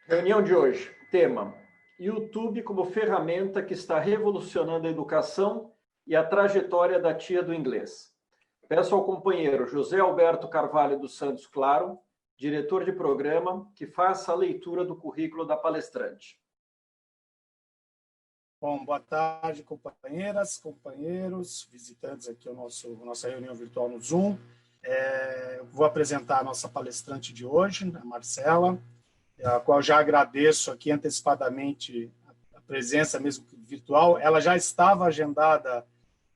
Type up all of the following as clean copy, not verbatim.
Reunião de hoje. Tema: YouTube como ferramenta que está revolucionando a educação e a trajetória da tia do inglês. Peço ao companheiro José Alberto Carvalho dos Santos Claro, diretor de programa, que faça a leitura do currículo da palestrante. Bom, boa tarde, companheiras, companheiros, visitantes aqui ao nossa reunião virtual no Zoom. Vou apresentar a nossa palestrante de hoje, a Marcela, a qual já agradeço aqui antecipadamente a presença mesmo virtual. Ela já estava agendada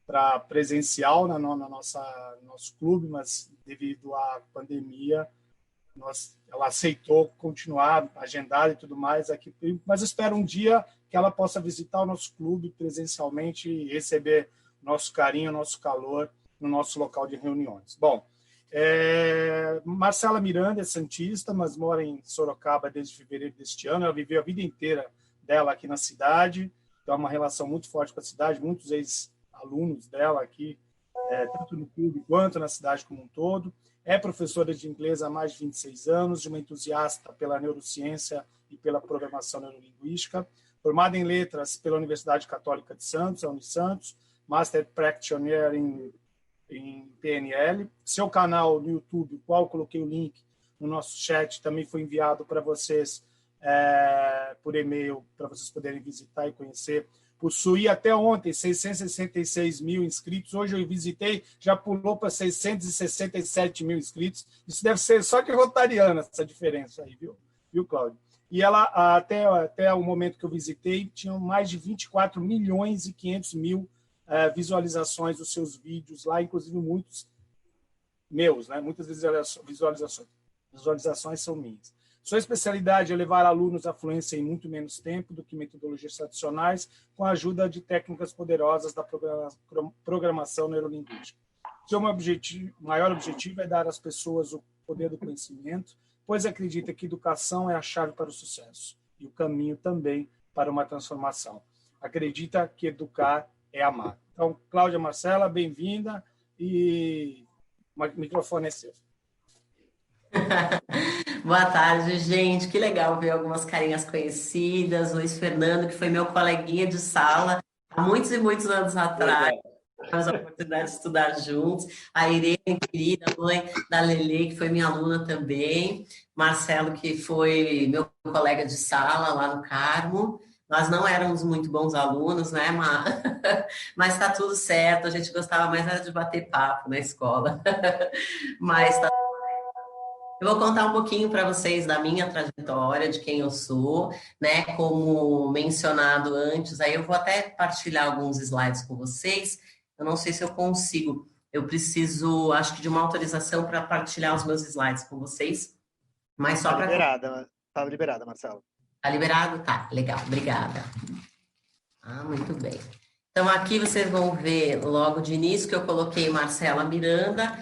para presencial no nosso clube, mas devido à pandemia, ela aceitou continuar agendada e tudo mais aqui, mas espero um dia que ela possa visitar o nosso clube presencialmente e receber nosso carinho, nosso calor no nosso local de reuniões. Bom, Marcela Miranda é santista, mas mora em Sorocaba desde fevereiro deste ano. Ela viveu a vida inteira dela aqui na cidade, tem uma relação muito forte com a cidade, muitos ex-alunos dela aqui, tanto no clube quanto na cidade como um todo. É professora de inglês há mais de 26 anos, uma entusiasta pela neurociência e pela programação neurolinguística, formada em letras pela Universidade Católica de Santos, a Unisantos, Master Practitioner em PNL. Seu canal no YouTube, o qual coloquei o link no nosso chat, também foi enviado para vocês por e-mail, para vocês poderem visitar e conhecer. Possui até ontem 666 mil inscritos. Hoje eu visitei, já pulou para 667 mil inscritos. Isso deve ser só de rotariana, essa diferença aí, viu, Cláudio? E ela, até o momento que eu visitei, tinha mais de 24 milhões e 500 mil visualizações dos seus vídeos lá, inclusive muitos meus, né? Muitas visualizações são minhas. Sua especialidade é levar alunos à fluência em muito menos tempo do que metodologias tradicionais, com a ajuda de técnicas poderosas da programação neurolinguística. Seu maior objetivo é dar às pessoas o poder do conhecimento, pois acredita que educação é a chave para o sucesso e o caminho também para uma transformação. Acredita que educar é amar. Então, Cláudia, Marcela, bem-vinda e o microfone é seu. Boa tarde, gente. Que legal ver algumas carinhas conhecidas. Luiz Fernando, que foi meu coleguinha de sala há muitos e muitos anos atrás. Tivemos a oportunidade de estudar juntos. A Irene, querida, mãe da Lele, que foi minha aluna também. Marcelo, que foi meu colega de sala lá no Carmo. Nós não éramos muito bons alunos, né, mas está tudo certo. A gente gostava mais era de bater papo na escola. Mas tá. Eu vou contar um pouquinho para vocês da minha trajetória, de quem eu sou, né? Como mencionado antes, aí eu vou até partilhar alguns slides com vocês. Eu não sei se eu consigo. Eu preciso, acho que de uma autorização para partilhar os meus slides com vocês. Mas só para... Tá liberada, Marcelo. Tá liberado? Tá, legal, obrigada. Muito bem. Então, aqui vocês vão ver logo de início que eu coloquei Marcela Miranda,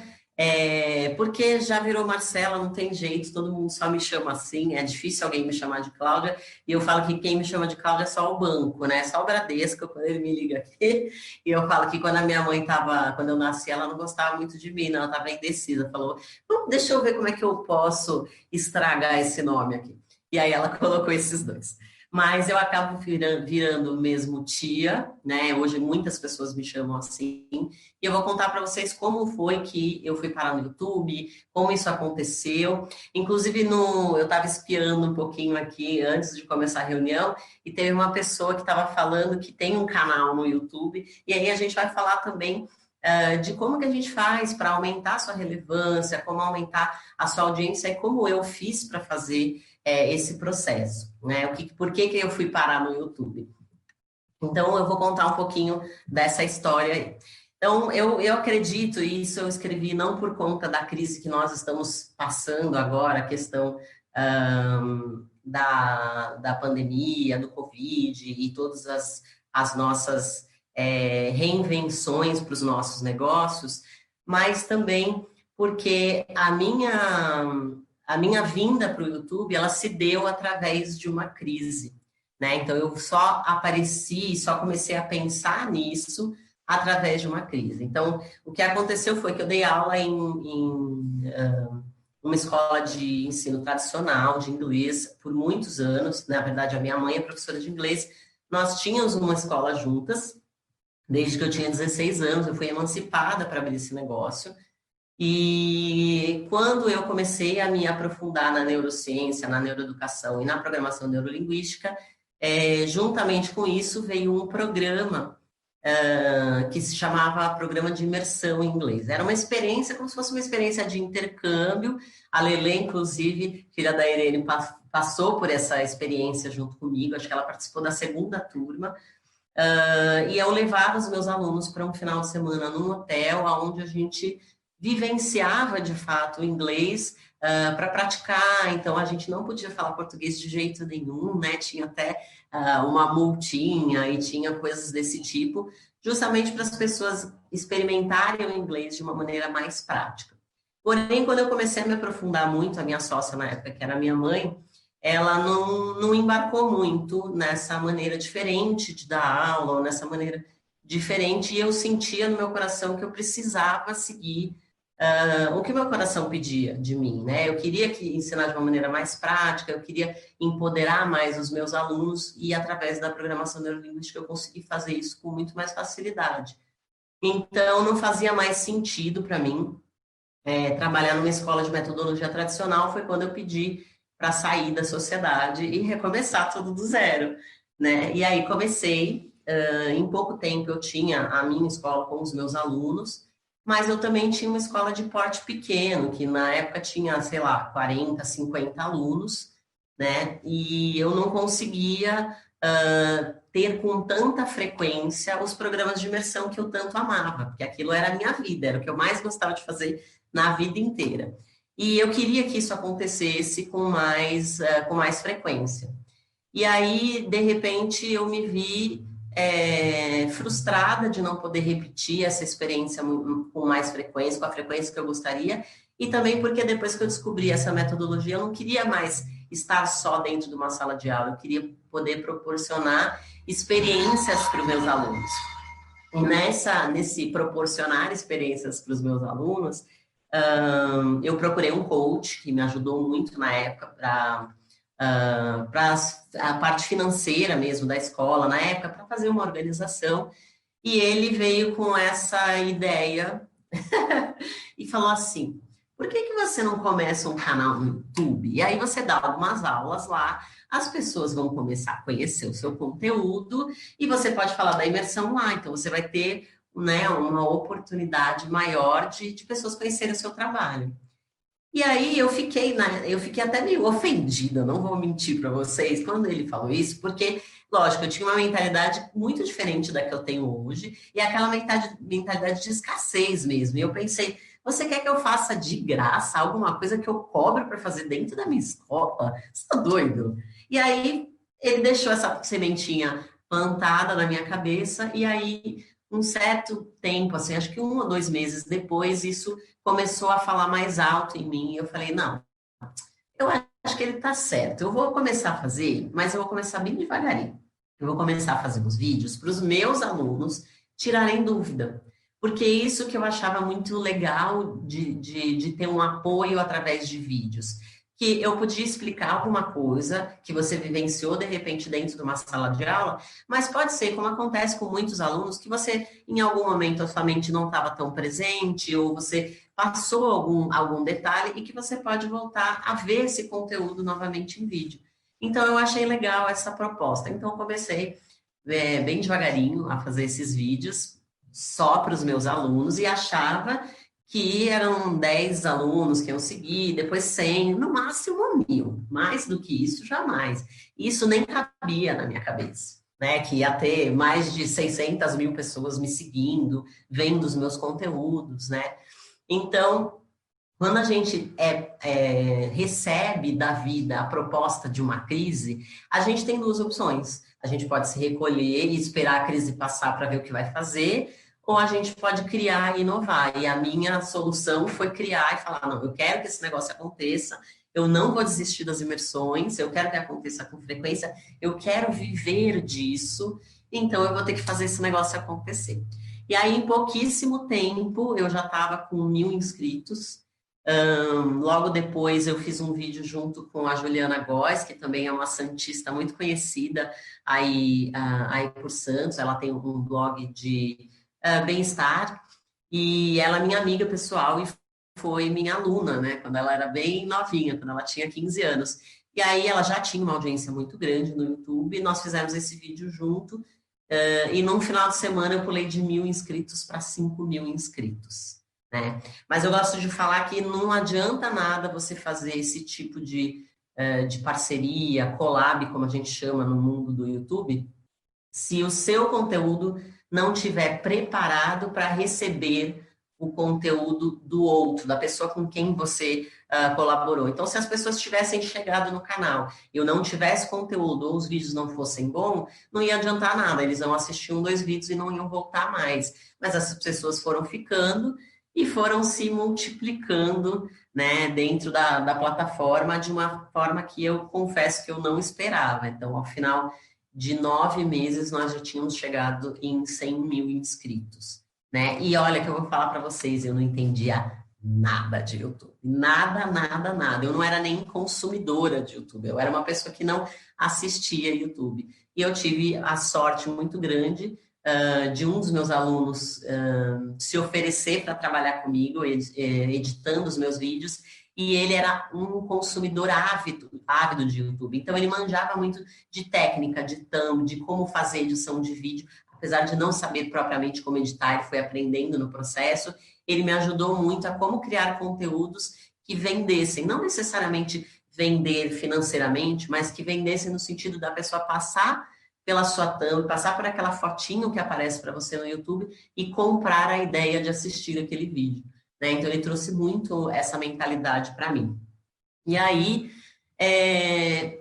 porque já virou Marcela, não tem jeito, todo mundo só me chama assim, é difícil alguém me chamar de Cláudia, e eu falo que quem me chama de Cláudia é só o banco, né? Só o Bradesco, quando ele me liga aqui, e eu falo que quando a minha mãe quando eu nasci, ela não gostava muito de mim, não, ela estava indecisa, falou, deixa eu ver como é que eu posso estragar esse nome aqui. E aí ela colocou esses dois. Mas eu acabo virando mesmo tia, né? Hoje muitas pessoas me chamam assim. E eu vou contar para vocês como foi que eu fui parar no YouTube, como isso aconteceu. Inclusive, eu estava espiando um pouquinho aqui antes de começar a reunião e teve uma pessoa que estava falando que tem um canal no YouTube. E aí a gente vai falar também de como que a gente faz para aumentar a sua relevância, como aumentar a sua audiência e como eu fiz para fazer esse processo, né? Por que eu fui parar no YouTube? Então, eu vou contar um pouquinho dessa história aí. Então, eu acredito, e isso eu escrevi não por conta da crise que nós estamos passando agora, a questão da pandemia, do Covid e todas as nossas reinvenções para os nossos negócios, mas também porque a minha vinda para o YouTube, ela se deu através de uma crise, né? Então, eu só apareci, só comecei a pensar nisso através de uma crise. Então, o que aconteceu foi que eu dei aula em uma escola de ensino tradicional de inglês por muitos anos. Na verdade, a minha mãe é professora de inglês. Nós tínhamos uma escola juntas, desde que eu tinha 16 anos, eu fui emancipada para abrir esse negócio. E quando eu comecei a me aprofundar na neurociência, na neuroeducação e na programação neurolinguística, juntamente com isso veio um programa que se chamava Programa de Imersão em Inglês. Era uma experiência, como se fosse uma experiência de intercâmbio. A Lelê, inclusive, filha da Irene, passou por essa experiência junto comigo, acho que ela participou da segunda turma. E eu levava os meus alunos para um final de semana num hotel, onde a gente vivenciava, de fato, o inglês para praticar. Então, a gente não podia falar português de jeito nenhum, né? Tinha até uma multinha e tinha coisas desse tipo, justamente para as pessoas experimentarem o inglês de uma maneira mais prática. Porém, quando eu comecei a me aprofundar muito, a minha sócia na época, que era minha mãe, ela não embarcou muito nessa maneira diferente de dar aula, ou nessa maneira diferente, e eu sentia no meu coração que eu precisava seguir o que meu coração pedia de mim, né? Eu queria ensinar de uma maneira mais prática, eu queria empoderar mais os meus alunos, e através da programação neurolinguística eu consegui fazer isso com muito mais facilidade. Então, não fazia mais sentido para mim trabalhar numa escola de metodologia tradicional. Foi quando eu pedi para sair da sociedade e recomeçar tudo do zero, né? E aí comecei, em pouco tempo eu tinha a minha escola com os meus alunos, mas eu também tinha uma escola de porte pequeno, que na época tinha, sei lá, 40, 50 alunos, né? E eu não conseguia ter com tanta frequência os programas de imersão que eu tanto amava, porque aquilo era a minha vida, era o que eu mais gostava de fazer na vida inteira. E eu queria que isso acontecesse com mais frequência. E aí, de repente, eu me vi frustrada de não poder repetir essa experiência com mais frequência, com a frequência que eu gostaria, e também porque depois que eu descobri essa metodologia, eu não queria mais estar só dentro de uma sala de aula, eu queria poder proporcionar experiências para os meus alunos. E nesse proporcionar experiências para os meus alunos, eu procurei um coach que me ajudou muito na época para a parte financeira mesmo da escola, na época, para fazer uma organização, e ele veio com essa ideia e falou assim: por que você não começa um canal no YouTube? E aí você dá algumas aulas lá, as pessoas vão começar a conhecer o seu conteúdo e você pode falar da imersão lá, então você vai ter, né, uma oportunidade maior de pessoas conhecerem o seu trabalho. E aí eu fiquei até meio ofendida, não vou mentir para vocês, quando ele falou isso, porque, lógico, eu tinha uma mentalidade muito diferente da que eu tenho hoje, e aquela mentalidade de escassez mesmo. E eu pensei: você quer que eu faça de graça alguma coisa que eu cobro para fazer dentro da minha escola? Você tá doido? E aí ele deixou essa sementinha plantada na minha cabeça, e aí, um certo tempo, assim, acho que 1 ou 2 meses depois, isso começou a falar mais alto em mim. Eu falei: não, eu acho que ele tá certo. Eu vou começar a fazer, mas eu vou começar bem devagarinho. Eu vou começar a fazer uns vídeos para os meus alunos tirarem dúvida. Porque isso que eu achava muito legal de ter um apoio através de vídeos. Que eu podia explicar alguma coisa que você vivenciou, de repente, dentro de uma sala de aula, mas pode ser, como acontece com muitos alunos, que você, em algum momento, a sua mente não estava tão presente, ou você passou algum detalhe, e que você pode voltar a ver esse conteúdo novamente em vídeo. Então, eu achei legal essa proposta. Então, eu comecei bem devagarinho a fazer esses vídeos, só para os meus alunos, e achava que eram 10 alunos que iam seguir, depois 100, no máximo 1000. Mais do que isso, jamais. Isso nem cabia na minha cabeça, né? Que ia ter mais de 600 mil pessoas me seguindo, vendo os meus conteúdos, né? Então, quando a gente recebe da vida a proposta de uma crise, a gente tem 2 opções. A gente pode se recolher e esperar a crise passar para ver o que vai fazer, ou a gente pode criar e inovar. E a minha solução foi criar e falar: não, eu quero que esse negócio aconteça, eu não vou desistir das imersões, eu quero que aconteça com frequência, eu quero viver disso, então eu vou ter que fazer esse negócio acontecer. E aí, em pouquíssimo tempo, eu já estava com 1000 inscritos, Logo depois eu fiz um vídeo junto com a Juliana Góes, que também é uma santista muito conhecida aí por Santos. Ela tem um blog de bem-estar e ela é minha amiga pessoal e foi minha aluna, né? Quando ela era bem novinha, quando ela tinha 15 anos. E aí ela já tinha uma audiência muito grande no YouTube e nós fizemos esse vídeo junto. E num final de semana eu pulei de 1.000 inscritos para 5.000 inscritos, né? Mas eu gosto de falar que não adianta nada você fazer esse tipo de parceria, collab, como a gente chama no mundo do YouTube, se o seu conteúdo não estiver preparado para receber o conteúdo do outro, da pessoa com quem você colaborou. Então, se as pessoas tivessem chegado no canal e eu não tivesse conteúdo ou os vídeos não fossem bons, não ia adiantar nada. Eles iam assistir 1, 2 vídeos e não iam voltar mais. Mas essas pessoas foram ficando e foram se multiplicando, né, dentro da plataforma de uma forma que eu confesso que eu não esperava. Então, ao final de 9 meses, nós já tínhamos chegado em 100.000 inscritos, né? E olha que eu vou falar para vocês, eu não entendia nada de YouTube. Nada, nada, nada. Eu não era nem consumidora de YouTube. Eu era uma pessoa que não assistia YouTube. E eu tive a sorte muito grande de um dos meus alunos se oferecer para trabalhar comigo, editando os meus vídeos, e ele era um consumidor ávido de YouTube. Então, ele manjava muito de técnica, de thumb, de como fazer edição de vídeo. Apesar de não saber propriamente como editar, ele foi aprendendo no processo. Ele me ajudou muito a como criar conteúdos que vendessem, não necessariamente vender financeiramente, mas que vendessem no sentido da pessoa passar pela sua thumb, passar por aquela fotinho que aparece para você no YouTube e comprar a ideia de assistir aquele vídeo, né? Então, ele trouxe muito essa mentalidade para mim. E aí,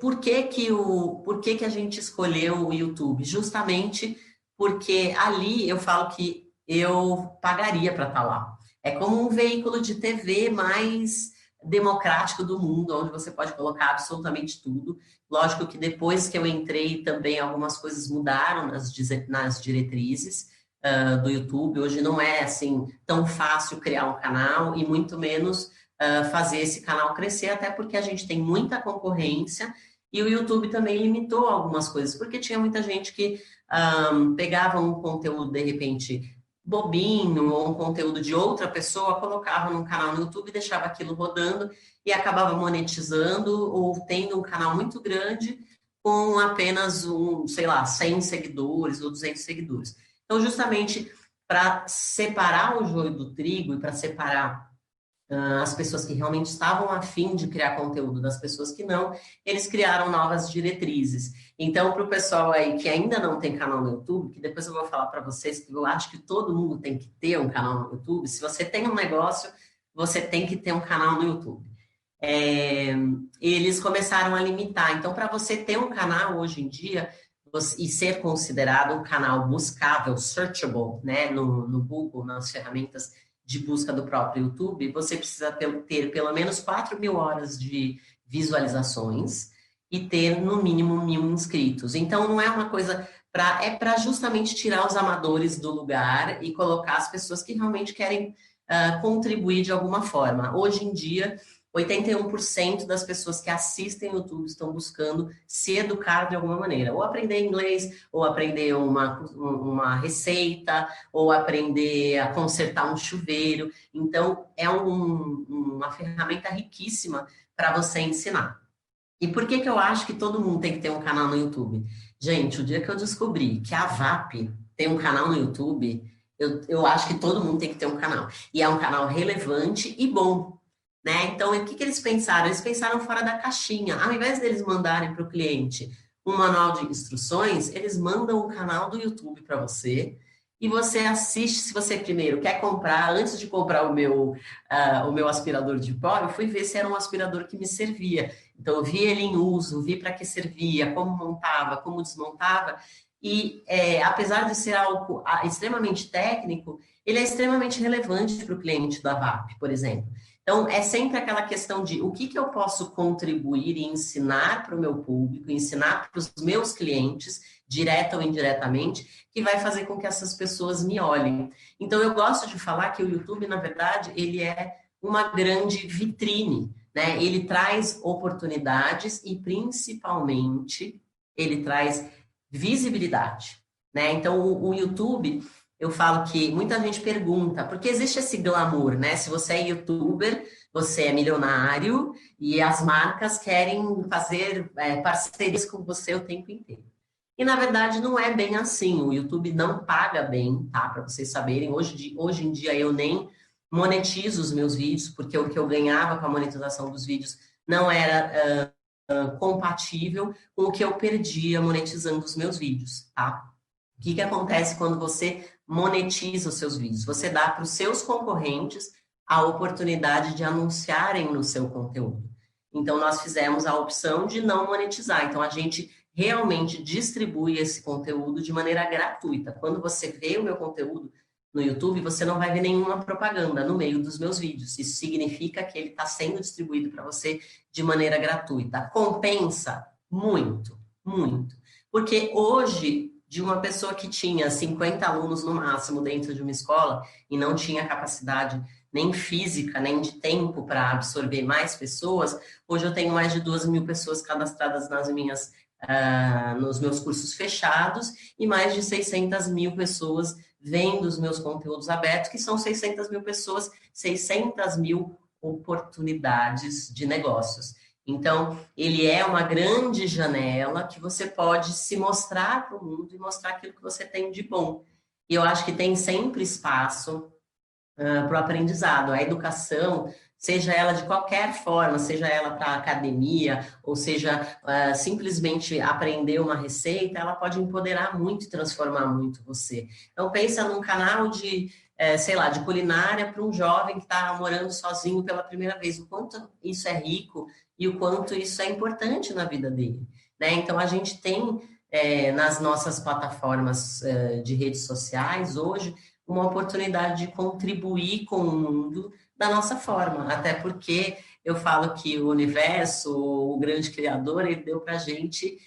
por que a gente escolheu o YouTube? Justamente porque ali eu falo que eu pagaria para estar lá. É como um veículo de TV mais democrático do mundo, onde você pode colocar absolutamente tudo. Lógico que depois que eu entrei também algumas coisas mudaram nas diretrizes do YouTube. Hoje não é assim tão fácil criar um canal e muito menos fazer esse canal crescer, até porque a gente tem muita concorrência e o YouTube também limitou algumas coisas, porque tinha muita gente que pegava um conteúdo, de repente, bobinho, ou um conteúdo de outra pessoa, colocava num canal no YouTube, deixava aquilo rodando e acabava monetizando ou tendo um canal muito grande com apenas 100 seguidores ou 200 seguidores. Então, justamente para separar o joio do trigo e para separar as pessoas que realmente estavam a fim de criar conteúdo das pessoas que não, eles criaram novas diretrizes. Então, para o pessoal aí que ainda não tem canal no YouTube, que depois eu vou falar para vocês que eu acho que todo mundo tem que ter um canal no YouTube. Se você tem um negócio, você tem que ter um canal no YouTube. Eles começaram a limitar. Então, para você ter um canal hoje em dia e ser considerado um canal buscável, searchable, né, no Google, nas ferramentas de busca do próprio YouTube, você precisa ter pelo menos 4.000 horas de visualizações e ter no mínimo 1.000 inscritos. Então, não é uma coisa para justamente tirar os amadores do lugar e colocar as pessoas que realmente querem contribuir de alguma forma. Hoje em dia, 81% das pessoas que assistem o YouTube estão buscando se educar de alguma maneira, ou aprender inglês, ou aprender uma receita, ou aprender a consertar um chuveiro. Então, é uma ferramenta riquíssima para você ensinar. E por que eu acho que todo mundo tem que ter um canal no YouTube? Gente, o dia que eu descobri que a VAP tem um canal no YouTube, eu acho que todo mundo tem que ter um canal. E é um canal relevante e bom, né? Então, o que eles pensaram? Eles pensaram fora da caixinha. Ao invés deles mandarem para o cliente um manual de instruções, eles mandam um canal do YouTube para você e você assiste. Se você primeiro quer comprar, antes de comprar o meu aspirador de pó, eu fui ver se era um aspirador que me servia. Então, eu vi ele em uso, vi para que servia, como montava, como desmontava. E, apesar de ser algo extremamente técnico, ele é extremamente relevante para o cliente da VAP, por exemplo. Então, é sempre aquela questão de o que eu posso contribuir e ensinar para o meu público, ensinar para os meus clientes, direta ou indiretamente, que vai fazer com que essas pessoas me olhem. Então, eu gosto de falar que o YouTube, na verdade, ele é uma grande vitrine, né? Ele traz oportunidades e, principalmente, ele traz visibilidade, né? Então, o YouTube, eu falo que muita gente pergunta, porque existe esse glamour, né? Se você é youtuber, você é milionário e as marcas querem fazer parcerias com você o tempo inteiro. E, na verdade, não é bem assim. O YouTube não paga bem, tá? Para vocês saberem. Hoje em dia, eu nem monetizo os meus vídeos, porque o que eu ganhava com a monetização dos vídeos não era compatível com o que eu perdia monetizando os meus vídeos, tá? O que acontece quando você monetiza os seus vídeos? Você dá para os seus concorrentes a oportunidade de anunciarem no seu conteúdo. Então, nós fizemos a opção de não monetizar. Então, a gente realmente distribui esse conteúdo de maneira gratuita. Quando você vê o meu conteúdo no YouTube, você não vai ver nenhuma propaganda no meio dos meus vídeos. Isso significa que ele está sendo distribuído para você de maneira gratuita. Compensa muito, muito. Porque hoje, de uma pessoa que tinha 50 alunos no máximo dentro de uma escola e não tinha capacidade nem física, nem de tempo para absorver mais pessoas, hoje eu tenho mais de 2.000 pessoas cadastradas nos meus cursos fechados e mais de 600.000 pessoas vendo os meus conteúdos abertos, que são 600.000 pessoas, 600.000 oportunidades de negócios. Então, ele é uma grande janela que você pode se mostrar para o mundo e mostrar aquilo que você tem de bom. E eu acho que tem sempre espaço para o aprendizado. A educação, seja ela de qualquer forma, seja ela para academia, ou seja, simplesmente aprender uma receita, ela pode empoderar muito e transformar muito você. Então, pensa num canal de, sei lá, de culinária para um jovem que está morando sozinho pela primeira vez. O quanto isso é rico e o quanto isso é importante na vida dele, né? Então, a gente tem nas nossas plataformas de redes sociais hoje uma oportunidade de contribuir com o mundo da nossa forma, até porque eu falo que o universo, o grande criador, ele deu para a gente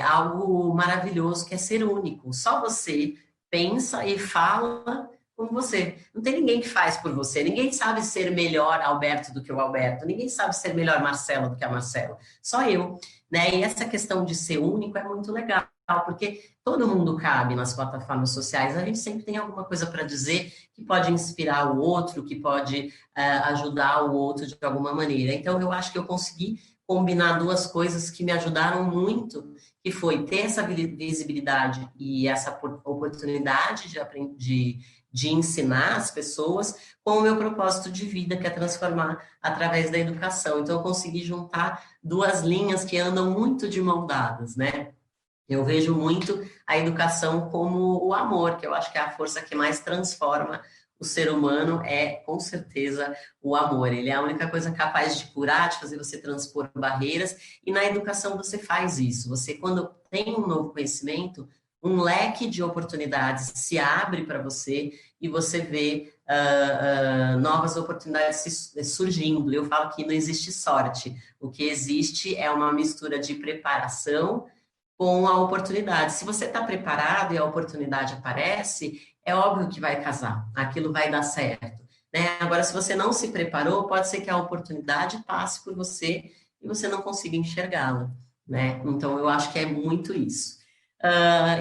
algo maravilhoso, que é ser único. Só você pensa e fala como você. Não tem ninguém que faz por você. Ninguém sabe ser melhor Alberto do que o Alberto. Ninguém sabe ser melhor Marcelo do que a Marcela. Só eu, né? E essa questão de ser único é muito legal, porque todo mundo cabe nas plataformas sociais. A gente sempre tem alguma coisa para dizer que pode inspirar o outro, que pode ajudar o outro de alguma maneira. Então, eu acho que eu consegui combinar duas coisas que me ajudaram muito, que foi ter essa visibilidade e essa oportunidade de ensinar as pessoas com o meu propósito de vida, que é transformar através da educação. Então, eu consegui juntar duas linhas que andam muito de mão dadas, né? Eu vejo muito a educação como o amor, que eu acho que é a força que mais transforma o ser humano, com certeza, o amor. Ele é a única coisa capaz de curar, de fazer você transpor barreiras, e na educação você faz isso. Você, quando tem um novo conhecimento, um leque de oportunidades se abre para você e você vê novas oportunidades surgindo. Eu falo que não existe sorte. O que existe é uma mistura de preparação com a oportunidade. Se você está preparado e a oportunidade aparece, é óbvio que vai casar, aquilo vai dar certo, né? Agora, se você não se preparou, pode ser que a oportunidade passe por você e você não consiga enxergá-la, né? Então, eu acho que é muito isso.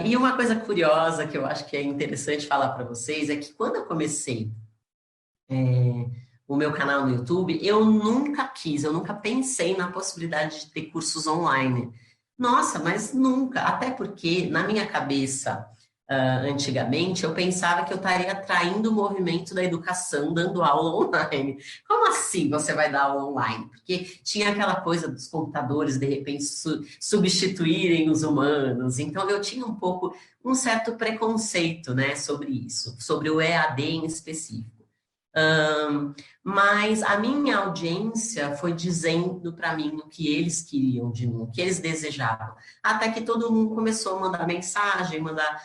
E uma coisa curiosa que eu acho que é interessante falar para vocês é que quando eu comecei o meu canal no YouTube, eu nunca pensei na possibilidade de ter cursos online. Nossa, mas nunca, até porque na minha cabeça, antigamente, eu pensava que eu estaria atraindo o movimento da educação dando aula online. Como assim você vai dar aula online? Porque tinha aquela coisa dos computadores, de repente, substituírem os humanos. Então, eu tinha um certo preconceito, né, sobre isso, sobre o EAD em específico. Mas a minha audiência foi dizendo para mim o que eles queriam de mim, o que eles desejavam. Até que todo mundo começou a mandar mensagem, mandar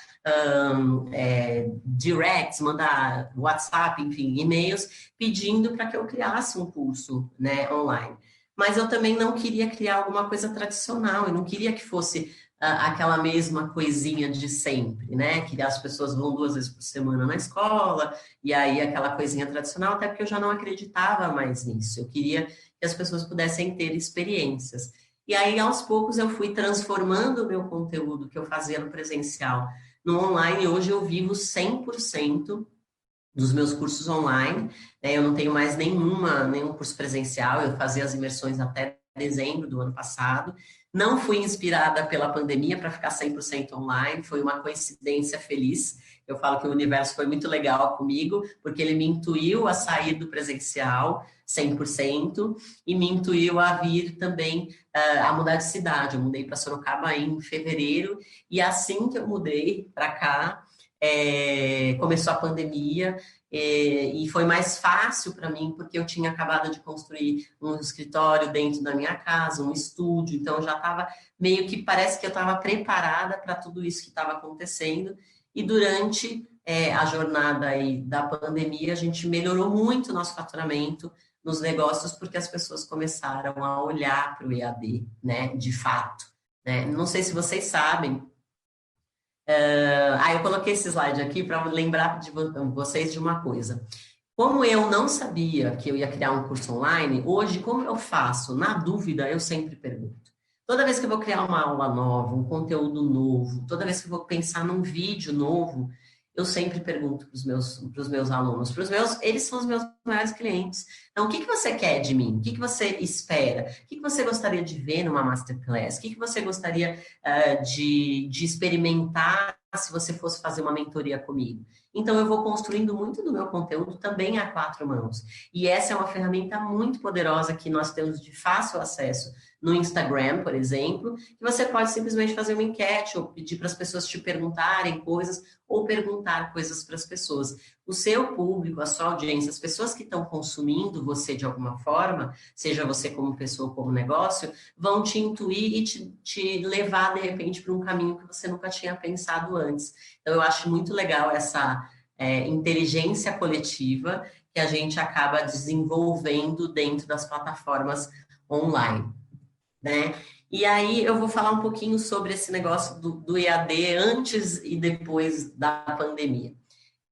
directs, mandar WhatsApp, enfim, e-mails, pedindo para que eu criasse um curso, né, online. Mas eu também não queria criar alguma coisa tradicional, eu não queria que fosse aquela mesma coisinha de sempre, né? Que as pessoas vão 2 vezes por semana na escola, e aí aquela coisinha tradicional, até porque eu já não acreditava mais nisso. Eu queria que as pessoas pudessem ter experiências. E aí, aos poucos, eu fui transformando o meu conteúdo que eu fazia no presencial no online. Hoje eu vivo 100% dos meus cursos online, né? Eu não tenho mais nenhum curso presencial, eu fazia as imersões até dezembro do ano passado. Não fui inspirada pela pandemia para ficar 100% online, foi uma coincidência feliz. Eu falo que o universo foi muito legal comigo, porque ele me intuiu a sair do presencial 100% e me intuiu a vir também a mudar de cidade. Eu mudei para Sorocaba em fevereiro e assim que eu mudei para cá, começou a pandemia, e foi mais fácil para mim, porque eu tinha acabado de construir um escritório dentro da minha casa, um estúdio, então eu já estava meio que, parece que eu estava preparada para tudo isso que estava acontecendo, e durante a jornada aí da pandemia, a gente melhorou muito o nosso faturamento nos negócios, porque as pessoas começaram a olhar para o EAD, né, de fato, né? Não sei se vocês sabem, eu coloquei esse slide aqui para lembrar de vocês de uma coisa. Como eu não sabia que eu ia criar um curso online, hoje, como eu faço? Na dúvida, eu sempre pergunto. Toda vez que eu vou criar uma aula nova, um conteúdo novo, toda vez que eu vou pensar num vídeo novo, eu sempre pergunto para os meus alunos, eles são os meus maiores clientes. Então, o que você quer de mim? O que você espera? O que você gostaria de ver numa masterclass? O que você gostaria de experimentar se você fosse fazer uma mentoria comigo? Então, eu vou construindo muito do meu conteúdo também a 4 mãos. E essa é uma ferramenta muito poderosa que nós temos de fácil acesso no Instagram, por exemplo, que você pode simplesmente fazer uma enquete ou pedir para as pessoas te perguntarem coisas ou perguntar coisas para as pessoas. O seu público, a sua audiência, as pessoas que estão consumindo você de alguma forma, seja você como pessoa ou como negócio, vão te intuir e te levar, de repente, para um caminho que você nunca tinha pensado antes. Então, eu acho muito legal essa inteligência coletiva que a gente acaba desenvolvendo dentro das plataformas online, né? E aí eu vou falar um pouquinho sobre esse negócio do EAD antes e depois da pandemia.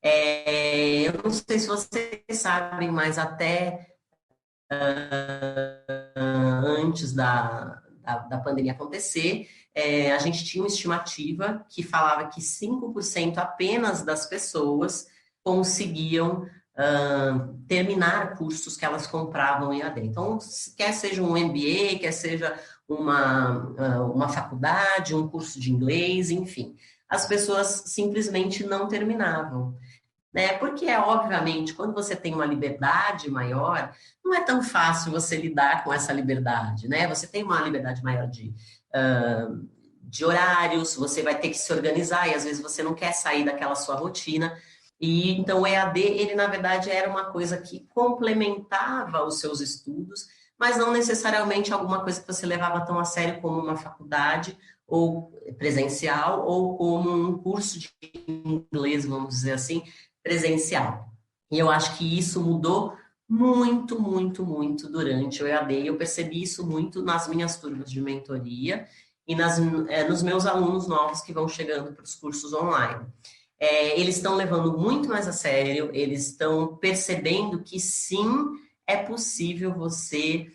Eu não sei se vocês sabem, mas até antes da pandemia acontecer, a gente tinha uma estimativa que falava que 5% apenas das pessoas conseguiam terminar cursos que elas compravam em EAD. Então, quer seja um MBA, quer seja uma faculdade, um curso de inglês, enfim. As pessoas simplesmente não terminavam, né? Porque, obviamente, quando você tem uma liberdade maior, não é tão fácil você lidar com essa liberdade, né? Você tem uma liberdade maior de horários, você vai ter que se organizar e, às vezes, você não quer sair daquela sua rotina. E então o EAD, ele na verdade era uma coisa que complementava os seus estudos, mas não necessariamente alguma coisa que você levava tão a sério como uma faculdade ou presencial ou como um curso de inglês, vamos dizer assim, presencial. E eu acho que isso mudou muito, muito, muito durante o EAD. Eu percebi isso muito nas minhas turmas de mentoria e nos meus alunos novos que vão chegando para os cursos online. Eles estão levando muito mais a sério, eles estão percebendo que sim, é possível você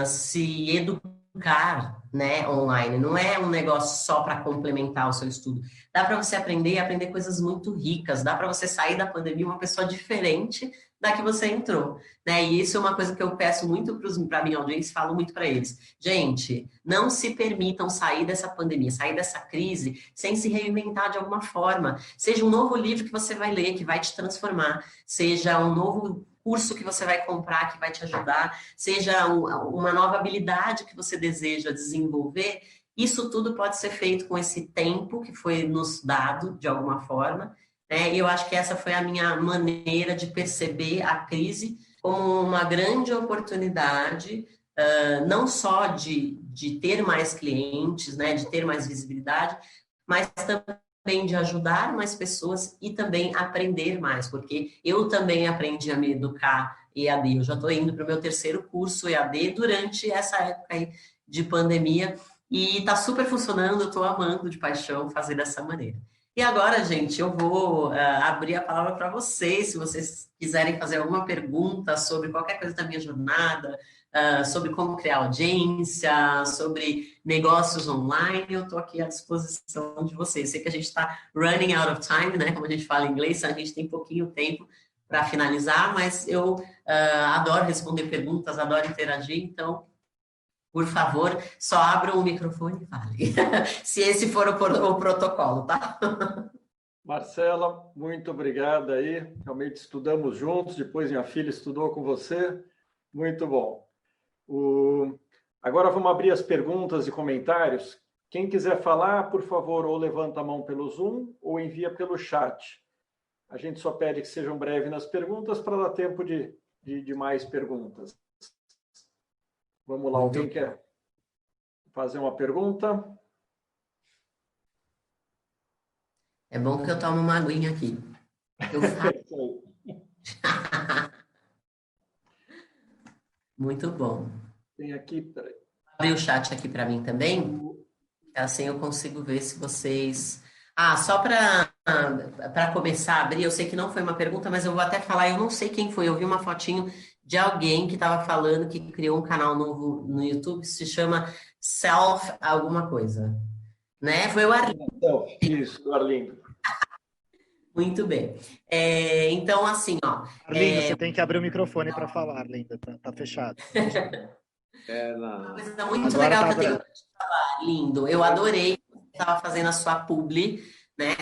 se educar, né, online. Não é um negócio só para complementar o seu estudo. Dá para você aprender coisas muito ricas, dá para você sair da pandemia uma pessoa diferente da que você entrou, né? E isso é uma coisa que eu peço muito para a minha audiência, falo muito para eles. Gente, não se permitam sair dessa pandemia, sair dessa crise sem se reinventar de alguma forma. Seja um novo livro que você vai ler, que vai te transformar, seja um novo curso que você vai comprar, que vai te ajudar, seja uma nova habilidade que você deseja desenvolver. Isso tudo pode ser feito com esse tempo que foi nos dado, de alguma forma, né? E eu acho que essa foi a minha maneira de perceber a crise como uma grande oportunidade, não só de ter mais clientes, né, de ter mais visibilidade, mas também de ajudar mais pessoas e também aprender mais, porque eu também aprendi a me educar EAD. Eu já estou indo para o meu 3º curso EAD durante essa época aí de pandemia, e tá super funcionando, eu tô amando de paixão fazer dessa maneira. E agora, gente, eu vou abrir a palavra para vocês, se vocês quiserem fazer alguma pergunta sobre qualquer coisa da minha jornada, sobre como criar audiência, sobre negócios online, eu estou aqui à disposição de vocês. Sei que a gente está running out of time, né? Como a gente fala em inglês, a gente tem pouquinho tempo para finalizar, mas eu adoro responder perguntas, adoro interagir, então, por favor, só abra o microfone e fale. Se esse for o protocolo, tá? Marcela, muito obrigada aí. Realmente estudamos juntos, depois minha filha estudou com você. Muito bom. Agora vamos abrir as perguntas e comentários. Quem quiser falar, por favor, ou levanta a mão pelo Zoom ou envia pelo chat. A gente só pede que sejam breves nas perguntas para dar tempo de mais perguntas. Vamos lá, alguém quer fazer uma pergunta? É bom que eu tomo uma aguinha aqui. Eu falo. Muito bom. Tem aqui, peraí. Abrir o chat aqui para mim também. Assim eu consigo ver se vocês... só para começar a abrir, eu sei que não foi uma pergunta, mas eu vou até falar, eu não sei quem foi, eu vi uma fotinho de alguém que estava falando que criou um canal novo no YouTube, se chama Self alguma coisa, né? Foi o Arlindo. Isso, Arlindo. Muito bem. Então, assim, ó... Arlindo, você tem que abrir o microfone para falar, Arlindo, tá fechado. Uma coisa muito legal que eu tenho para te falar, lindo. Eu adorei que você estava fazendo a sua publi, né?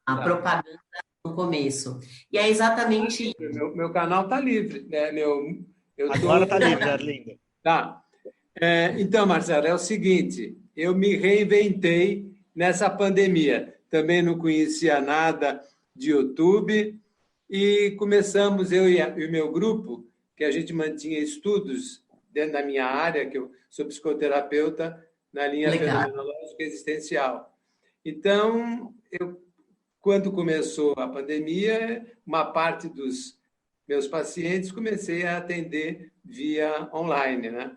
A propaganda no começo. E é exatamente isso. Meu canal tá livre, né? Agora tá livre, Arlindo. Tá. Então, Marcelo, é o seguinte, eu me reinventei nessa pandemia. Também não conhecia nada de YouTube e começamos, eu e o meu grupo, que a gente mantinha estudos dentro da minha área, que eu sou psicoterapeuta na linha fenomenológica existencial. Então, quando começou a pandemia, uma parte dos meus pacientes comecei a atender via online, né?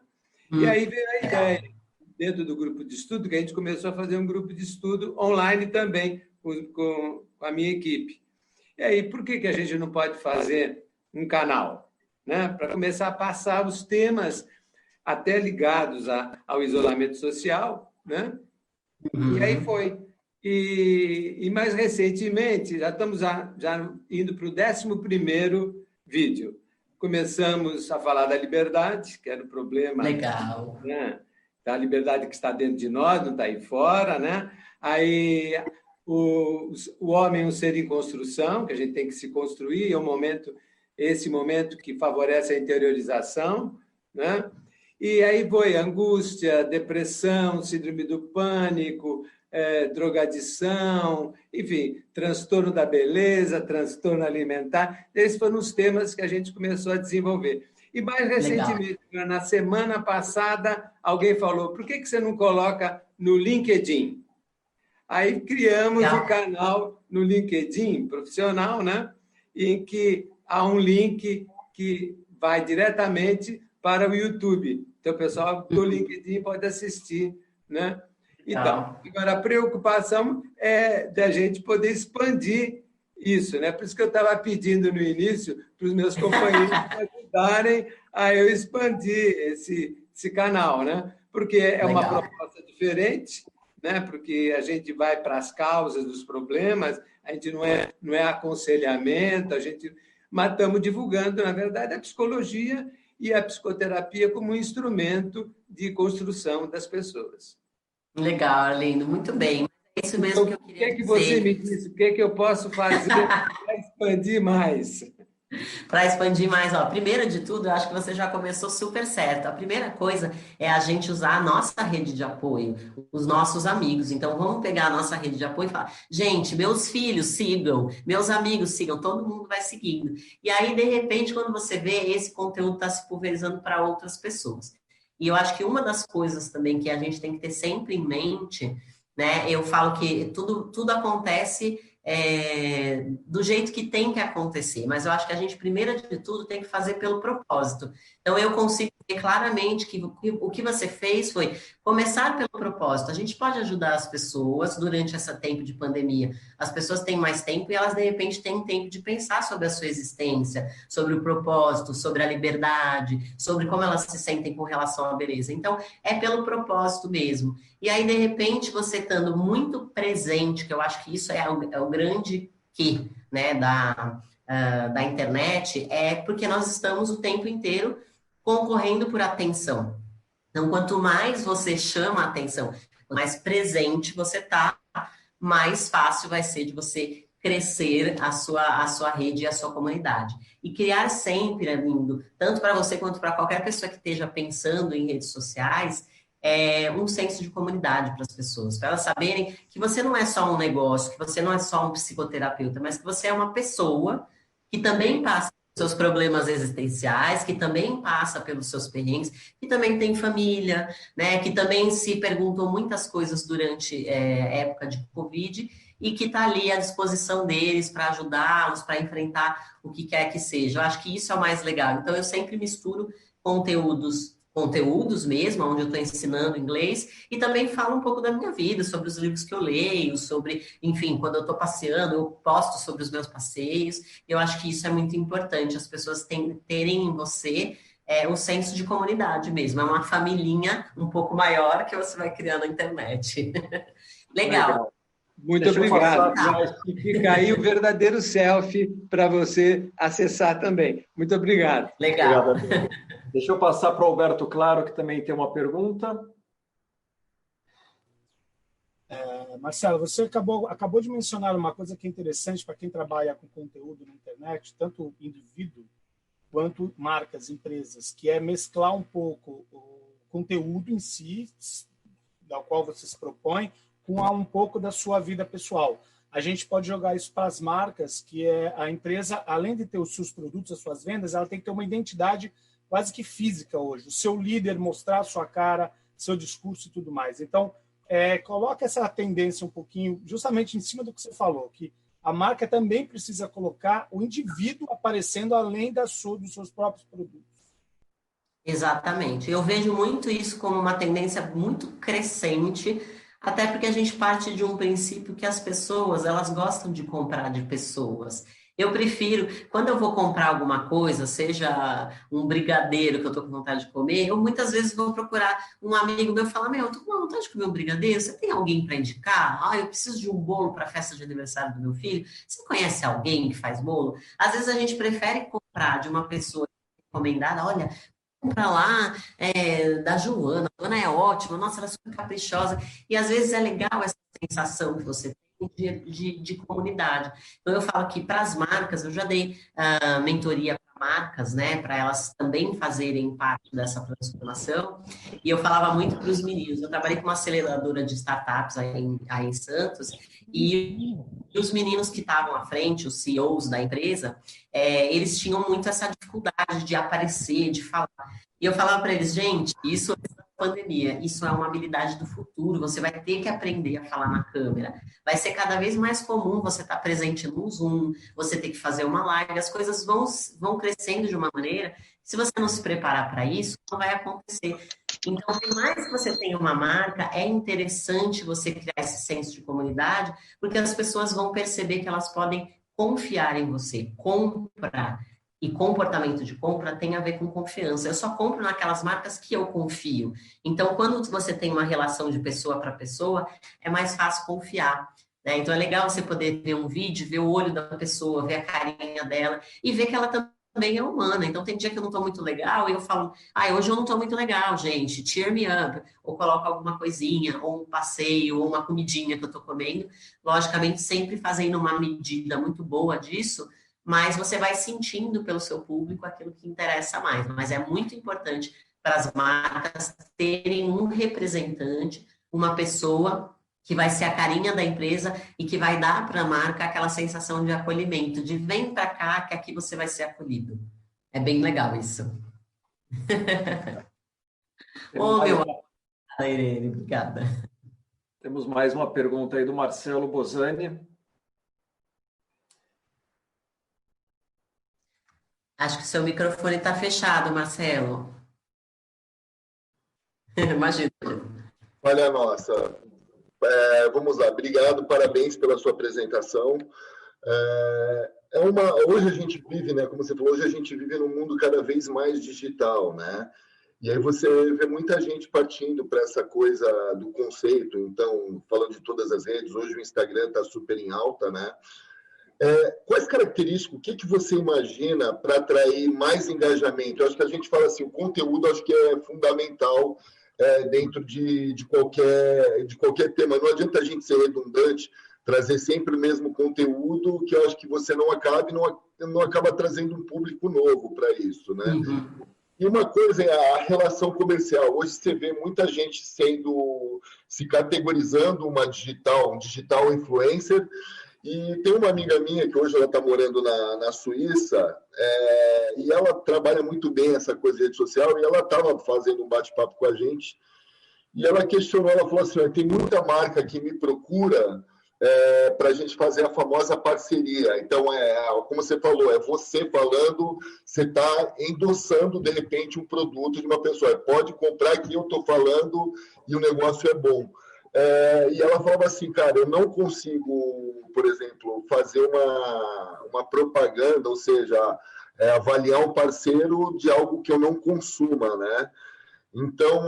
E aí veio a ideia, dentro do grupo de estudo, que a gente começou a fazer um grupo de estudo online também, com a minha equipe. E aí, por que a gente não pode fazer um canal? Né? Para começar a passar os temas até ligados ao isolamento social, né? E aí foi. E mais recentemente, já estamos indo para o 11º vídeo. Começamos a falar da liberdade, que era o problema. Legal. Né? Da liberdade que está dentro de nós, não está aí fora, né? Aí o homem é um ser em construção, que a gente tem que se construir, esse momento que favorece a interiorização, né? E aí foi angústia, depressão, síndrome do pânico, drogadição, enfim, transtorno da beleza, transtorno alimentar. Esses foram os temas que a gente começou a desenvolver. E mais recentemente, na semana passada, alguém falou, por que você não coloca no LinkedIn? Aí criamos o canal no LinkedIn profissional, né? Em que há um link que vai diretamente para o YouTube. Então, o pessoal do LinkedIn pode assistir, né? Então, agora a preocupação é da gente poder expandir isso, né? Por isso que eu estava pedindo no início para os meus companheiros ajudarem a eu expandir esse canal, né? Porque é uma proposta diferente, né? Porque a gente vai para as causas dos problemas, a gente não é aconselhamento, mas estamos divulgando, na verdade, a psicologia e a psicoterapia como um instrumento de construção das pessoas. Legal, Arlindo, muito bem. É isso mesmo que eu queria dizer. O que você me disse? O que eu posso fazer para expandir mais? Para expandir mais, ó, primeiro de tudo, eu acho que você já começou super certo. A primeira coisa é a gente usar a nossa rede de apoio, os nossos amigos. Então, vamos pegar a nossa rede de apoio e falar, gente, meus filhos sigam, meus amigos sigam, todo mundo vai seguindo. E aí, de repente, quando você vê, esse conteúdo está se pulverizando para outras pessoas. E eu acho que uma das coisas também que a gente tem que ter sempre em mente, né? Eu falo que tudo acontece do jeito que tem que acontecer, mas eu acho que a gente, primeiro de tudo, tem que fazer pelo propósito. Então, eu consigo claramente que o que você fez foi começar pelo propósito. A gente pode ajudar as pessoas durante esse tempo de pandemia. As pessoas têm mais tempo e elas, de repente, têm tempo de pensar sobre a sua existência, sobre o propósito, sobre a liberdade, sobre como elas se sentem com relação à beleza. Então, é pelo propósito mesmo. E aí, de repente, você estando muito presente, que eu acho que isso é o grande quê, né, da internet, é porque nós estamos o tempo inteiro concorrendo por atenção. Então, quanto mais você chama a atenção, mais presente você está, mais fácil vai ser de você crescer a sua rede e a sua comunidade. E criar sempre, amigo, tanto para você quanto para qualquer pessoa que esteja pensando em redes sociais, um senso de comunidade para as pessoas, para elas saberem que você não é só um negócio, que você não é só um psicoterapeuta, mas que você é uma pessoa que também passa pelos seus problemas existenciais, que também passa pelos seus perrengues, que também tem família, né, que também se perguntou muitas coisas durante a época de Covid e que está ali à disposição deles para ajudá-los, para enfrentar o que quer que seja. Eu acho que isso é o mais legal. Então, eu sempre misturo conteúdos mesmo, onde eu estou ensinando inglês, e também falo um pouco da minha vida, sobre os livros que eu leio, sobre, enfim, quando eu estou passeando, eu posto sobre os meus passeios. Eu acho que isso é muito importante, as pessoas terem em você o senso de comunidade mesmo, é uma familhinha um pouco maior que você vai criando na internet. Legal. Muito Deixa eu obrigado. passar. E fica aí o verdadeiro selfie para você acessar também. Muito obrigado. Legal. Obrigado, amigo. Deixa eu passar para o Alberto Claro, que também tem uma pergunta. Marcelo, você acabou de mencionar uma coisa que é interessante para quem trabalha com conteúdo na internet, tanto indivíduo quanto marcas, empresas, que é mesclar um pouco o conteúdo em si, ao qual você se propõe, com um pouco da sua vida pessoal. A gente pode jogar isso para as marcas, que é a empresa, além de ter os seus produtos, as suas vendas, ela tem que ter uma identidade quase que física hoje. O seu líder mostrar a sua cara, seu discurso e tudo mais. Então, coloca essa tendência um pouquinho, justamente em cima do que você falou, que a marca também precisa colocar o indivíduo aparecendo além dos seus próprios produtos. Exatamente. Eu vejo muito isso como uma tendência muito crescente, até porque a gente parte de um princípio que as pessoas, elas gostam de comprar de pessoas. Eu prefiro, quando eu vou comprar alguma coisa, seja um brigadeiro que eu estou com vontade de comer, eu muitas vezes vou procurar um amigo meu e falar, eu estou com vontade de comer um brigadeiro, você tem alguém para indicar? Eu preciso de um bolo para a festa de aniversário do meu filho. Você conhece alguém que faz bolo? Às vezes a gente prefere comprar de uma pessoa recomendada, olha, compra lá da Joana, a Joana é ótima, nossa, ela é super caprichosa, e às vezes é legal essa sensação que você tem de comunidade. Então eu falo que para as marcas, eu já dei mentoria para marcas, né, para elas também fazerem parte dessa transformação, e eu falava muito para os meninos, eu trabalhei com uma aceleradora de startups aí em Santos, e os meninos que estavam à frente, os CEOs da empresa, eles tinham muito essa dificuldade de aparecer, de falar. E eu falava para eles, gente, isso é pandemia, isso é uma habilidade do futuro, você vai ter que aprender a falar na câmera. Vai ser cada vez mais comum você estar presente no Zoom, você ter que fazer uma live, as coisas vão crescendo de uma maneira, se você não se preparar para isso, não vai acontecer. Então, por mais que você tenha uma marca, é interessante você criar esse senso de comunidade, porque as pessoas vão perceber que elas podem confiar em você, comprar. E comportamento de compra tem a ver com confiança. Eu só compro naquelas marcas que eu confio. Então, quando você tem uma relação de pessoa para pessoa, é mais fácil confiar, né? Então, é legal você poder ver um vídeo, ver o olho da pessoa, ver a carinha dela e ver que ela também é humana. Então, tem dia que eu não estou muito legal e eu falo, hoje eu não estou muito legal, gente, cheer me up. Ou coloco alguma coisinha, ou um passeio, ou uma comidinha que eu estou comendo. Logicamente, sempre fazendo uma medida muito boa disso, mas você vai sentindo pelo seu público aquilo que interessa mais. Mas é muito importante para as marcas terem um representante, uma pessoa que vai ser a carinha da empresa e que vai dar para a marca aquela sensação de acolhimento, de vem para cá que aqui você vai ser acolhido. É bem legal isso. Irene, obrigada. Temos mais uma pergunta aí do Marcelo Bosani. Acho que o seu microfone está fechado, Marcelo. Imagina. Olha, nossa, vamos lá, obrigado, parabéns pela sua apresentação. Hoje a gente vive, né, como você falou, hoje a gente vive num mundo cada vez mais digital, né? E aí você vê muita gente partindo para essa coisa do conceito. Então, falando de todas as redes, hoje o Instagram está super em alta, né? Quais características, o que você imagina para atrair mais engajamento? Eu acho que a gente fala assim, o conteúdo acho que é fundamental dentro de qualquer tema. Não adianta a gente ser redundante, trazer sempre o mesmo conteúdo, que eu acho que você não acaba trazendo um público novo para isso, né? Uhum. E uma coisa é a relação comercial. Hoje você vê muita gente se categorizando um digital influencer. E tem uma amiga minha que hoje ela está morando na Suíça, e ela trabalha muito bem essa coisa de rede social, e ela estava fazendo um bate-papo com a gente, e ela questionou, ela falou assim, tem muita marca que me procura para a gente fazer a famosa parceria. Então, como você falou, é você falando, você está endossando, de repente, um produto de uma pessoa. Pode comprar que eu estou falando e o negócio é bom. E ela falava assim, cara, eu não consigo, por exemplo, fazer uma propaganda, ou seja, avaliar um parceiro de algo que eu não consuma, né? Então,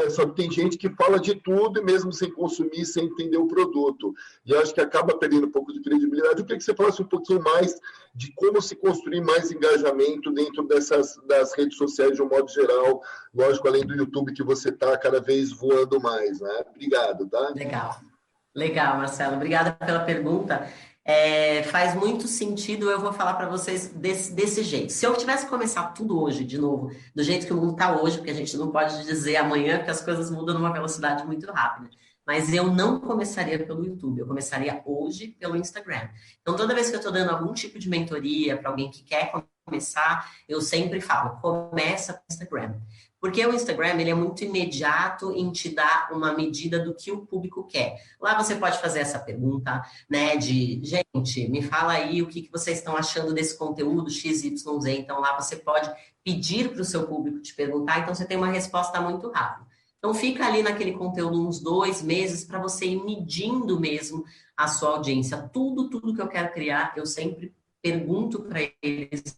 só que tem gente que fala de tudo e mesmo sem consumir, sem entender o produto. E eu acho que acaba perdendo um pouco de credibilidade. Eu queria que você falasse um pouquinho mais de como se construir mais engajamento dentro das redes sociais de um modo geral. Lógico, além do YouTube, que você está cada vez voando mais, né? Obrigado, tá? Legal, Marcelo. Obrigada pela pergunta. Faz muito sentido, eu vou falar para vocês desse jeito. Se eu tivesse que começar tudo hoje, de novo, do jeito que o mundo está hoje, porque a gente não pode dizer amanhã, porque as coisas mudam numa velocidade muito rápida, mas eu não começaria pelo YouTube, eu começaria hoje pelo Instagram. Então, toda vez que eu estou dando algum tipo de mentoria para alguém que quer começar, eu sempre falo, começa pelo Instagram. Porque o Instagram, ele é muito imediato em te dar uma medida do que o público quer. Lá você pode fazer essa pergunta, né, gente, me fala aí o que vocês estão achando desse conteúdo XYZ. Então, lá você pode pedir para o seu público te perguntar, então você tem uma resposta muito rápida. Então, fica ali naquele conteúdo uns 2 meses para você ir medindo mesmo a sua audiência. Tudo que eu quero criar, eu sempre pergunto para eles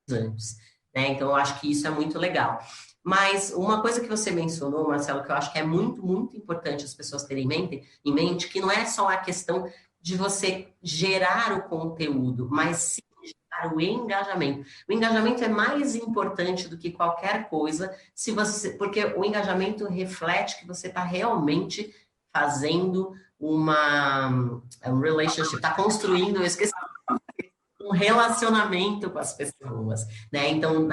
antes, né? Então, eu acho que isso é muito legal. Mas uma coisa que você mencionou, Marcelo, que eu acho que é muito, muito importante as pessoas terem em mente, que não é só a questão de você gerar o conteúdo, mas sim gerar o engajamento. O engajamento é mais importante do que qualquer coisa, porque o engajamento reflete que você está realmente fazendo um relationship, está construindo, eu esqueci, um relacionamento com as pessoas, né? Então,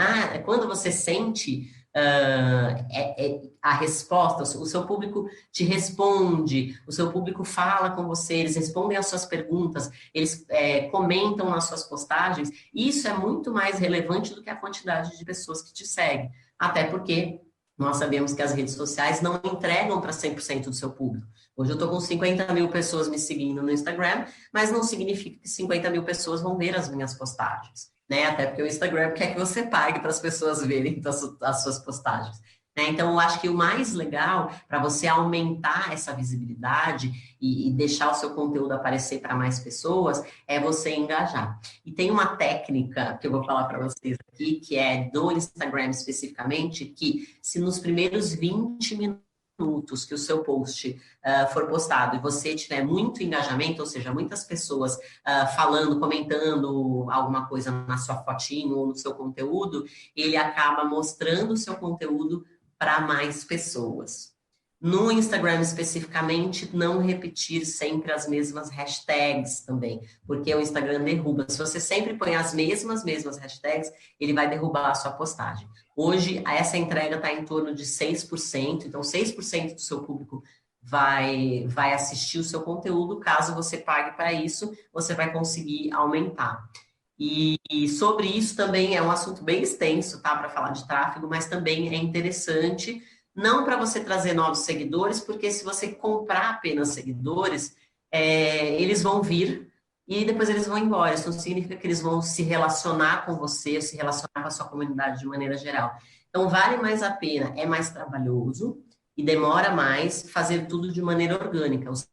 quando você sente a resposta, o seu público te responde, o seu público fala com você, eles respondem às suas perguntas, eles comentam nas suas postagens, isso é muito mais relevante do que a quantidade de pessoas que te seguem, até porque nós sabemos que as redes sociais não entregam para 100% do seu público. Hoje eu estou com 50 mil pessoas me seguindo no Instagram, mas não significa que 50 mil pessoas vão ver as minhas postagens, né? Até porque o Instagram quer que você pague para as pessoas verem as suas postagens, né? Então, eu acho que o mais legal para você aumentar essa visibilidade e deixar o seu conteúdo aparecer para mais pessoas é você engajar. E tem uma técnica que eu vou falar para vocês aqui, que é do Instagram especificamente, que se nos primeiros 20 minutos que o seu post for postado e você tiver muito engajamento, ou seja, muitas pessoas falando, comentando alguma coisa na sua fotinho ou no seu conteúdo, ele acaba mostrando o seu conteúdo para mais pessoas. No Instagram, especificamente, não repetir sempre as mesmas hashtags também, porque o Instagram derruba. Se você sempre põe as mesmas hashtags, ele vai derrubar a sua postagem. Hoje, essa entrega está em torno de 6%, então 6% do seu público vai assistir o seu conteúdo. Caso você pague para isso, você vai conseguir aumentar. E sobre isso também é um assunto bem extenso, tá? Para falar de tráfego, mas também é interessante, não para você trazer novos seguidores, porque se você comprar apenas seguidores, eles vão vir e depois eles vão embora. Isso não significa que eles vão se relacionar com você, se relacionar com a sua comunidade de maneira geral. Então, vale mais a pena, é mais trabalhoso e demora mais fazer tudo de maneira orgânica. Os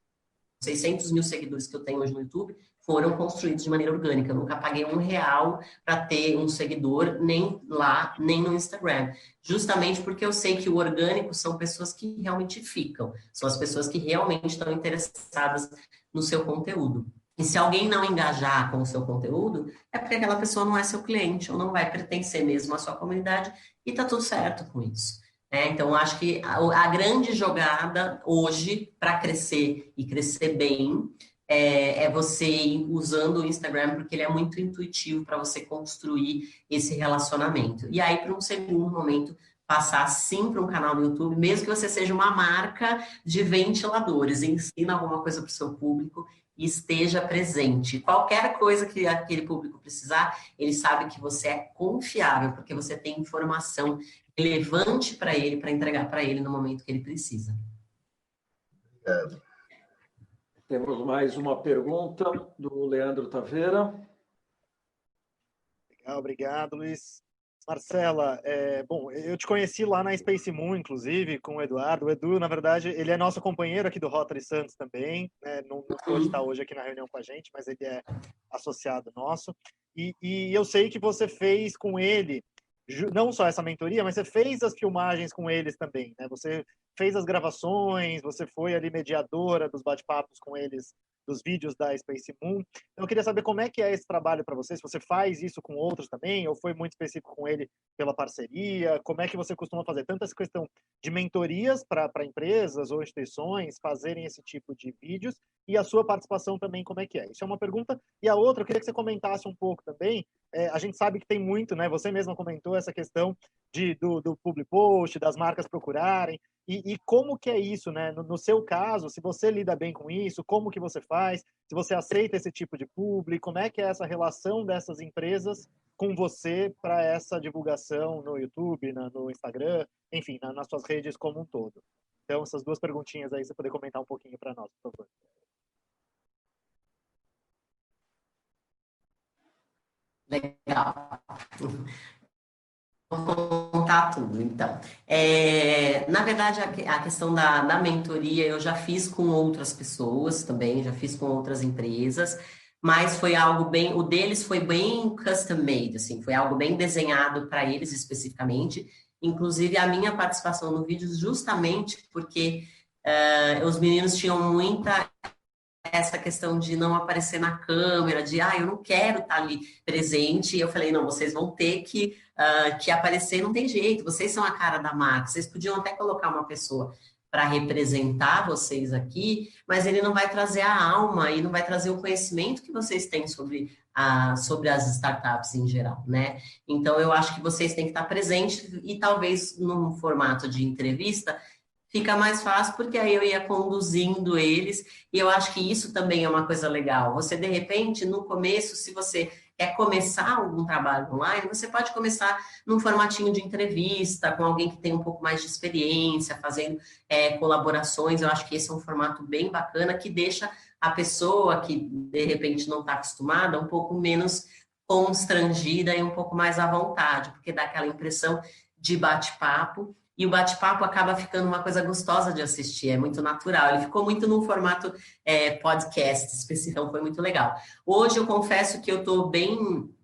600 mil seguidores que eu tenho hoje no YouTube foram construídos de maneira orgânica. Eu nunca paguei R$1 para ter um seguidor, nem lá, nem no Instagram. Justamente porque eu sei que o orgânico são pessoas que realmente ficam. São as pessoas que realmente estão interessadas no seu conteúdo. E se alguém não engajar com o seu conteúdo, é porque aquela pessoa não é seu cliente, ou não vai pertencer mesmo à sua comunidade, e tá tudo certo com isso. Então, acho que a grande jogada hoje para crescer e crescer bem é você ir usando o Instagram, porque ele é muito intuitivo para você construir esse relacionamento. E aí, para um segundo momento, passar sim para um canal no YouTube, mesmo que você seja uma marca de ventiladores, ensina alguma coisa para o seu público e esteja presente. Qualquer coisa que aquele público precisar, ele sabe que você é confiável, porque você tem informação relevante para ele, para entregar para ele no momento que ele precisa. Temos mais uma pergunta do Leandro Taveira. Legal, obrigado, Luiz. Marcela, bom, eu te conheci lá na Space Moon, inclusive, com o Eduardo. O Edu, na verdade, ele é nosso companheiro aqui do Rotary Santos também, né? Não pode estar hoje aqui na reunião com a gente, mas ele é associado nosso. E eu sei que você fez com ele, não só essa mentoria, mas você fez as filmagens com eles também, né? Você fez as gravações, você foi ali mediadora dos bate-papos com eles, dos vídeos da Space Moon. Então, eu queria saber como é que é esse trabalho para você, se você faz isso com outros também, ou foi muito específico com ele pela parceria, como é que você costuma fazer tanto essa questão de mentorias para empresas ou instituições fazerem esse tipo de vídeos, e a sua participação também, como é que é? Isso é uma pergunta. E a outra, eu queria que você comentasse um pouco também, a gente sabe que tem muito, né? Você mesma comentou essa questão do public post, das marcas procurarem, e como que é isso, né? No seu caso, se você lida bem com isso, como que você faz? Se você aceita esse tipo de publi, como é que é essa relação dessas empresas com você para essa divulgação no YouTube, no Instagram, enfim, nas suas redes como um todo? Então, essas duas perguntinhas aí, você poder comentar um pouquinho para nós, por favor. Legal. Vou contar tudo, então. Na verdade, a questão da mentoria eu já fiz com outras pessoas também, já fiz com outras empresas, mas foi algo bem, o deles foi bem custom made, assim, foi algo bem desenhado para eles especificamente, inclusive a minha participação no vídeo justamente porque os meninos tinham muita essa questão de não aparecer na câmera, de, eu não quero estar ali presente, e eu falei, não, vocês vão ter que aparecer, não tem jeito, vocês são a cara da marca, vocês podiam até colocar uma pessoa para representar vocês aqui, mas ele não vai trazer a alma e não vai trazer o conhecimento que vocês têm sobre as startups em geral, né? Então, eu acho que vocês têm que estar presentes e talvez num formato de entrevista fica mais fácil, porque aí eu ia conduzindo eles, e eu acho que isso também é uma coisa legal. Você, de repente, no começo, se você quer começar algum trabalho online, você pode começar num formatinho de entrevista, com alguém que tem um pouco mais de experiência, fazendo colaborações. Eu acho que esse é um formato bem bacana, que deixa a pessoa que, de repente, não está acostumada, um pouco menos constrangida e um pouco mais à vontade, porque dá aquela impressão de bate-papo, e o bate-papo acaba ficando uma coisa gostosa de assistir, é muito natural. Ele ficou muito num formato podcast específico, foi muito legal. Hoje eu confesso que eu estou bem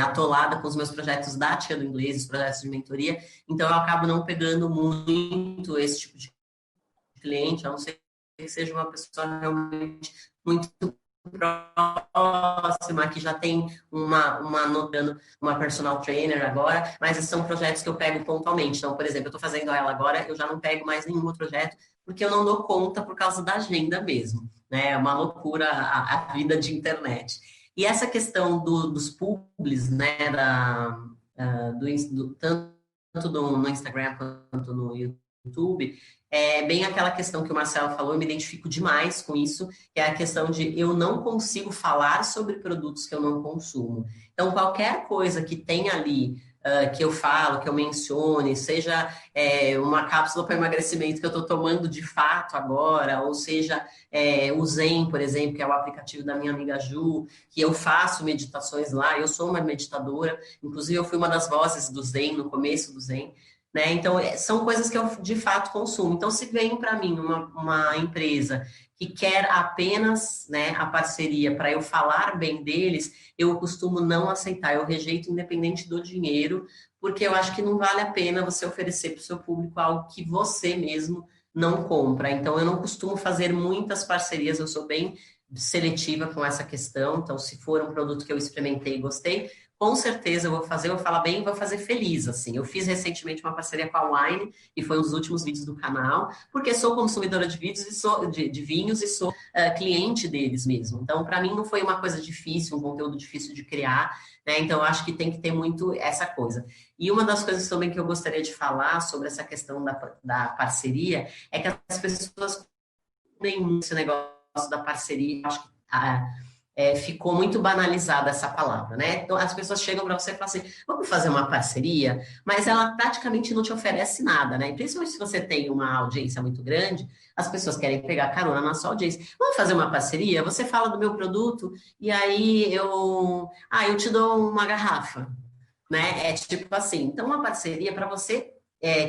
atolada com os meus projetos da Tia do Inglês, os projetos de mentoria, então eu acabo não pegando muito esse tipo de cliente, a não ser que seja uma pessoa realmente muito próxima, que já tem uma personal trainer agora, mas são projetos que eu pego pontualmente. Então, por exemplo, eu estou fazendo ela agora, eu já não pego mais nenhum outro projeto, porque eu não dou conta por causa da agenda mesmo, né? É uma loucura a vida de internet. E essa questão dos publis, né, tanto no Instagram quanto no YouTube, é bem aquela questão que o Marcelo falou, eu me identifico demais com isso, que é a questão de eu não consigo falar sobre produtos que eu não consumo. Então, qualquer coisa que tenha ali que eu falo, que eu mencione, seja uma cápsula para emagrecimento que eu estou tomando de fato agora, ou seja, o Zen, por exemplo, que é o aplicativo da minha amiga Ju, que eu faço meditações lá, eu sou uma meditadora, inclusive eu fui uma das vozes do Zen, no começo do Zen, né? Então, são coisas que eu de fato consumo. Então, se vem para mim uma empresa que quer apenas, né, a parceria para eu falar bem deles, eu costumo não aceitar, eu rejeito independente do dinheiro, porque eu acho que não vale a pena você oferecer para o seu público algo que você mesmo não compra. Então, eu não costumo fazer muitas parcerias, eu sou bem seletiva com essa questão. Então, se for um produto que eu experimentei e gostei, com certeza eu vou fazer, eu vou falar bem e vou fazer feliz, assim. Eu fiz recentemente uma parceria com a Wine, e foi um dos últimos vídeos do canal, porque sou consumidora de vídeos e sou de vinhos e sou cliente deles mesmo. Então, para mim não foi uma coisa difícil, um conteúdo difícil de criar, né? Então, eu acho que tem que ter muito essa coisa. E uma das coisas também que eu gostaria de falar sobre essa questão da parceria é que as pessoas nem esse negócio da parceria, acho que ficou muito banalizada essa palavra, né? Então, as pessoas chegam para você e falam assim, vamos fazer uma parceria, mas ela praticamente não te oferece nada, né? E principalmente se você tem uma audiência muito grande, as pessoas querem pegar carona na sua audiência. Vamos fazer uma parceria? Você fala do meu produto e aí eu te dou uma garrafa, né? É tipo assim. Então, uma parceria para você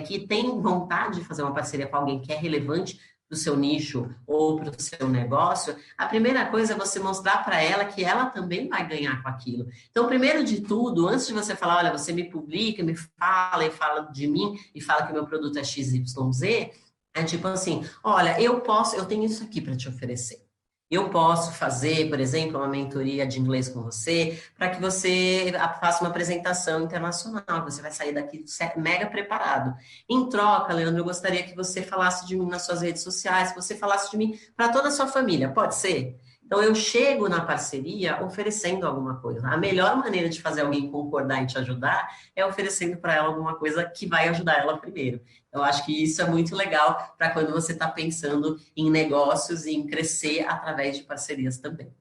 que tem vontade de fazer uma parceria com alguém que é relevante para o seu nicho ou para o seu negócio, a primeira coisa é você mostrar para ela que ela também vai ganhar com aquilo. Então, primeiro de tudo, antes de você falar, olha, você me publica, me fala e fala de mim e fala que o meu produto é XYZ, é tipo assim, olha, eu tenho isso aqui para te oferecer. Eu posso fazer, por exemplo, uma mentoria de inglês com você, para que você faça uma apresentação internacional. Você vai sair daqui mega preparado. Em troca, Leandro, eu gostaria que você falasse de mim nas suas redes sociais, que você falasse de mim para toda a sua família. Pode ser? Então, eu chego na parceria oferecendo alguma coisa. A melhor maneira de fazer alguém concordar e te ajudar é oferecendo para ela alguma coisa que vai ajudar ela primeiro. Eu acho que isso é muito legal para quando você está pensando em negócios e em crescer através de parcerias também.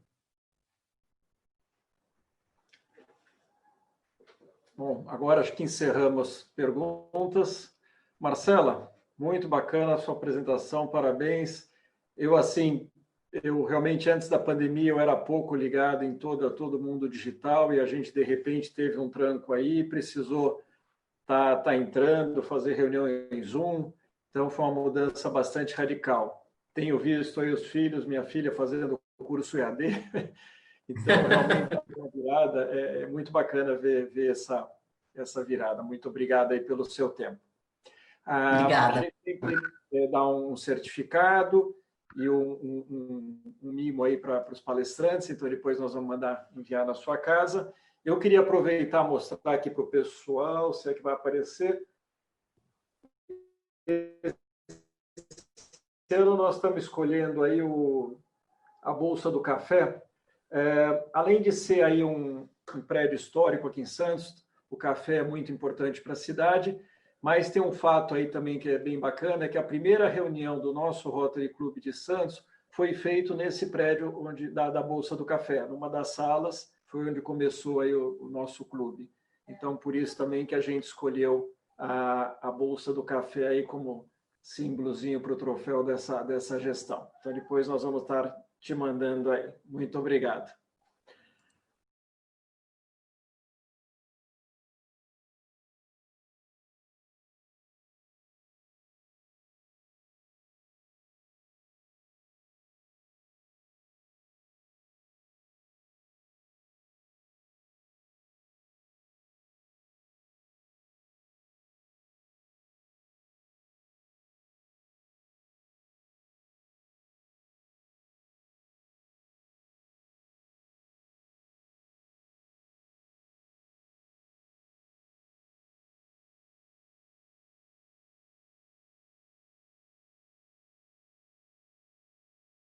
Bom, agora acho que encerramos perguntas. Marcela, muito bacana a sua apresentação, parabéns. Eu realmente, antes da pandemia, eu era pouco ligado em todo mundo digital e a gente, de repente, teve um tranco aí, precisou tá entrando, fazer reunião em Zoom, então foi uma mudança bastante radical. Tenho visto aí os filhos, minha filha fazendo o curso EAD, então realmente uma virada, é muito bacana ver essa virada. Muito obrigado aí pelo seu tempo. Obrigada. A gente sempre dá um certificado e um mimo aí para os palestrantes, então depois nós vamos enviar na sua casa. Eu queria aproveitar e mostrar aqui para o pessoal, se é que vai aparecer. Esse ano nós estamos escolhendo aí a Bolsa do Café. Além de ser aí um prédio histórico aqui em Santos, o café é muito importante para a cidade, mas tem um fato aí também que é bem bacana, é que a primeira reunião do nosso Rotary Club de Santos foi feito nesse prédio da Bolsa do Café, numa das salas, foi onde começou aí o nosso clube. Então, por isso também que a gente escolheu a Bolsa do Café aí como símbolozinho para o troféu dessa gestão. Então, depois nós vamos estar te mandando aí. Muito obrigado.